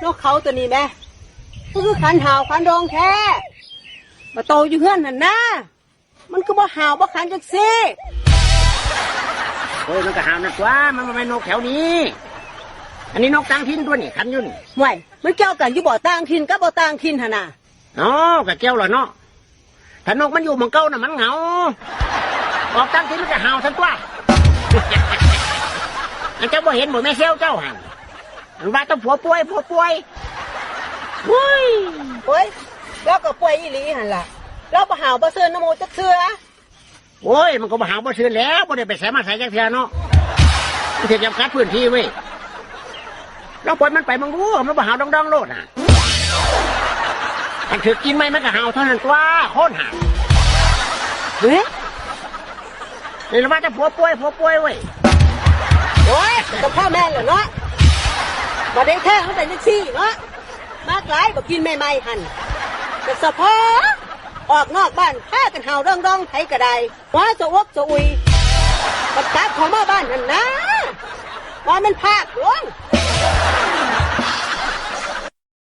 นกเขาตัวนี้แม่คือขันหาวขันดองแท้มาโตอยู่เฮือนหันนะมันก็บ่หาวบ่ขันจักซี่โอ้ยมันก็หาวนั่นตัวมันไม่นกแถวนี้อันนี้นกต่างถิ่นตัวนี่ขันยุ่นห่วยมันเกี่ยวกันอยู่บ่ต่างถิ่นกับบ่ต่างถิ่นหั่นน่ะอ๋อก็เกี่ยวเหรอเนาะถ้านกมันอยู่เมืองเก่าน่ะมันเหงาออกต่างถิ่นมันก็หาวทั้งตัวอันเจ้าบ่เห็นบ่แม่เซลเจ้าหันมันว่าต้องผัวป่วยเฮ้ยโอ้ยแล้วก็ป่วยอีหลีหั่นล่ะแล้วบ่หาวบ่ซื่นน้ำมูจักเทื่อโอ้ยมันก็บ่หาวบ่ซื่นแล้วบ่ได้ไปใส่มาใส่จักเทื่อเนาะมันสิจำกัดพื้นที่เว้ยเราปล่อยมันไปมึงรู้มันบ่หาวดองๆโลดน่ะมันถือกินไหมมันก็หาวเท่านั้นตัวโคตรหาวเฮ้ยนี่เราว่าจะผัวป่วยเว้ยโอ้ยกับพ่อแม่เหรอเนาะบ่ได้แท้เขาแต่จังซี่เนาะมากหลายบ่กินใหม่ๆหั่นแต่สะพอออกนอกบ้านพากันหาวดองๆไผก็ได้ว่าจะอกจะอุยบัดกลับเข้ามาบ้านหั่นนะว่ามันพากหลวง